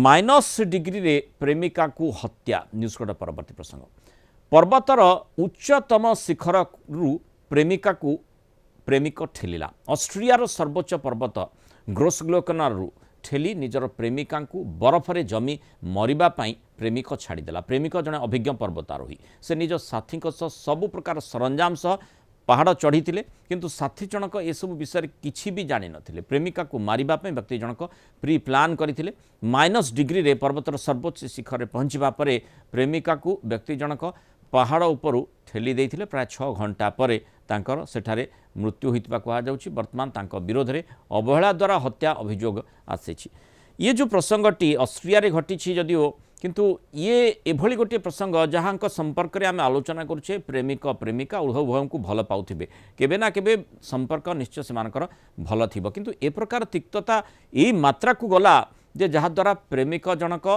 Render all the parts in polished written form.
Minus degree रे प्रेमिका को हत्या न्यूज कोड परवर्ती प्रसंग पर्वतर उच्चतम शिखर रु प्रेमिका को प्रेमिक ठेलिला ऑस्ट्रियार सर्वोच्च पर्वत ग्रोसग्लोकनर रु ठेली निजर प्रेमिका को बरफरे जमी मरिबा पाई प्रेमिक छाड़ीदेला। प्रेमिक जड़े अभिज्ञ पर्वतारोही से निज साथी सबु प्रकार सरंजाम सह पहाड़ चढ़ी किंतु साथी जनक एसबू विषय किछि भी जानि नथिले। प्रेमिका को मारिबा पई व्यक्ति जनक प्री प्लान करथिले। माइनस डिग्री रे पर्वतर सर्वोच्च शिखर रे पहुंचबा परे प्रेमिका को व्यक्ति जनक पहाड़ उपरु ठेली देइथिले। प्राय 6 घंटा परे तांकर सेठारे मृत्यु होइतबा कहा जाउछि। वर्तमान तांकर विरोध रे अवहेला द्वारा हत्या अभियोग आसीछि। ये जो प्रसंगटी ऑस्ट्रिया रे घटिछि जदिओ किंतु ये एभली गोटे प्रसंग जहाँ संपर्क में आम आलोचना करुचे प्रेमिक प्रेमिका उभय को भल पाउथिबे केबे ना केबे संपर्क निश्चय से भल थिबो किंतु ए प्रकार तिक्तता यही मात्रा को गला जे जहा द्वारा प्रेमिक जनक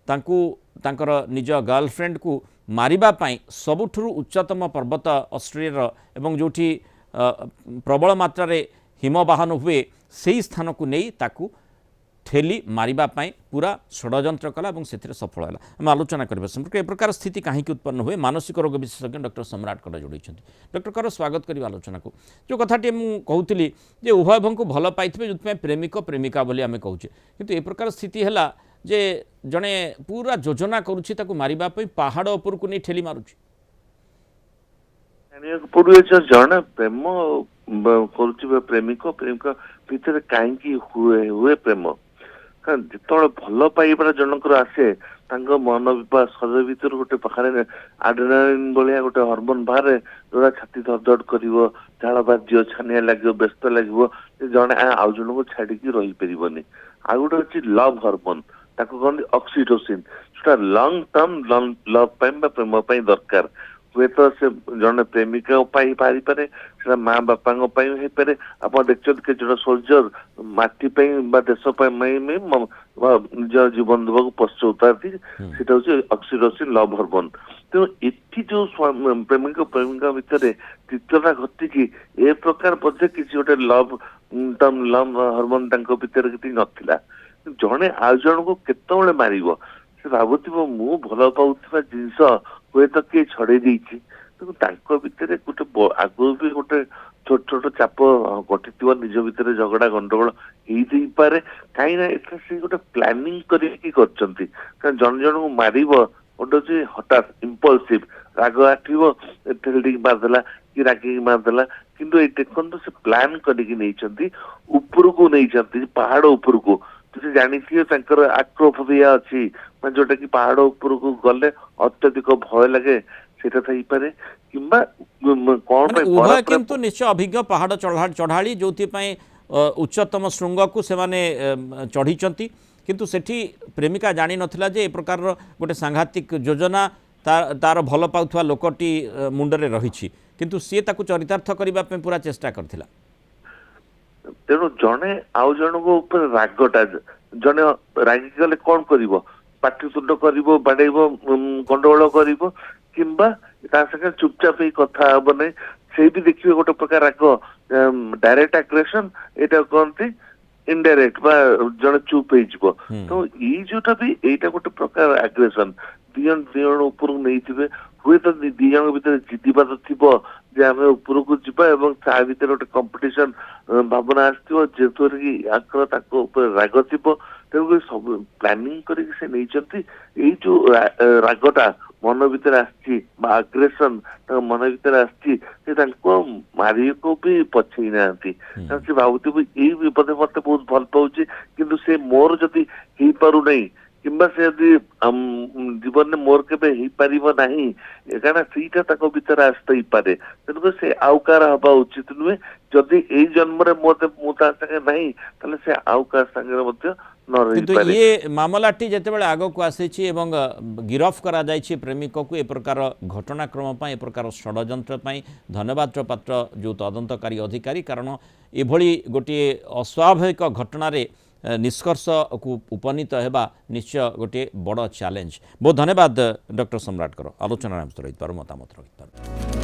तांकर निज गर्लफ्रेंड को मारिबा पाई सबुठुरु उच्चतम पर्वत ऑस्ट्रेलिया एवं जोठी प्रबल मात्रा रे हिमवाहन हुए से स्थान को नहीं ताकू ठेली मारिबा पाई पूरा षड्यंत्र कला और से सफल है। आम आलोचना करबा संपर्क ए प्रकार स्थिति कहीं उत्पन्न हुए मानसिक रोग विशेषज्ञ डॉक्टर सम्राट कर जोड़ी डॉक्टर कर स्वागत करी आलोचना को। जो कथाटी मुझे कहूली जे उभय को भल पाई जो प्रेमिक प्रेमिका बोली आम कहूचे किंतु ए प्रकार स्थिति है जे जड़े पूरा योजना करुच्ची मारिबा पाई पहाड़ उपर को नहीं ठेली मारुची जड़े प्रेम कर प्रेमिक प्रेमिका भितर कहीं हुए प्रेम जिते भल पाइबार जनकर आसे मन विकास शरीर भीतर गोटे पाखे आड्रेनालिन भाया गोटे हर्मोन बाहर जोड़ा छाती धड़धड़ कर झाड़ बाज्य छानिया लगे व्यस्त लगे जड़े आउ जन को छाड़ी रही पारनि। आ गोटे अच्छी लव हर्मोन ताको कहते ऑक्सीटोसिन जोटा लंग टर्म लव प्रेम दरकार हुए तो से जड़े प्रेमिका पाई पारे माँ बापा पारे आप देखते जो सोल्जर माटी देश निज जीवन देवा पश्चातार्थी से ऑक्सीटोसिन लव हर्मोन। तेणु ये जो प्रेमिक प्रेमिका भितर तिक्तता घटिकी ए प्रकार बोधे किसी गोटे लव टर्म लव हर्मोन भितर किसी नथिला जड़े आउ जन को केतबेले मारिबो से भावुथिबो मु भल पाउथिबा जिंस हुए तो किए छड़े देछि भितर गोटे आगु भी गोटे छोट छोट चाप घटी निज भितर झगड़ा गंडगोल हो कहीं से गोटे प्लानिंग करके जन जन को मार गोटे हठात इम्पल्सिव राग आठिव मारदेला कि रागिक मारदेला किंतु ये देखो से प्लान करके ऊपर को नहीं पहाड़ ऊपर को तुझे जानी आक्रोफोबिया अच्छी जोटा कि पहाड़ ऊपर को गले अत्यधिक भय लगे सेटा थई पारे किंबा कोन उभय किंतु निश्चय अभिज्ञ पहाड़ चढ़ाड़ी जो उच्चतम श्रृंग को से चढ़ी किंतु सेठी प्रेमिका जानी नथिला जे ए प्रकार गोटे सांघातिक योजना तार भल पाउथवा लोकटी मुंडरे रही किंतु सी ताकू चरितार्थ करबा पे पूरा चेष्टा करथिला। तेणु जड़े आउ जन को ऊपर रागटा जड़े रागी गले कौन कर पाटितुंड कर बाड़ेब गंडगोल कर किंबा चुपचाप ही कथा हम ना से भी देखिए गोटे प्रकार राग डायरेक्ट आग्रेसन यहाँ कहते इनडायरेक्ट जड़े चुप हो तो ये जोटा भी यहाँ गोटे प्रकार आग्रेसन दिजन ऊपर नहीं हुए तो दिज भर जिद्दीबाद थी जे आम ऊपर को जावा ता भर गोटे कंपिटिशन भावना आसर राग थी तेणुक सब प्लानिंग करके नहीं जो रागटा मन भीतर आग्रेसन मन भीतर मारी को भी पछई ना से भावुथ ये बोधे मत बहुत भल पाऊँ किंतु से मोर जदि हो पार नहीं किंबा से यदि जीवन में मोर के नहीं क्या सीटा भीतर आसते पारे तेणुक से आउ कार हवा उचित नुहे जदि यही जन्म मुझे नहीं ताले से आउ कार संगे किंतु ये मामलाटी जिते आग को आसी गिरफ करा जायछि प्रेमिक को ए प्रकार घटनाक्रम ए प्रकार षड्यंत्र धन्यवाद पात्र जो तदंतकारी अधिकारी कारण एभली गोटे अस्वाभाविक घटना निष्कर्ष को उपनीत होगा निश्चय गोटे बड़ चैलेंज। बहुत धन्यवाद डॉक्टर सम्राट कर आलोचना मतामत रही।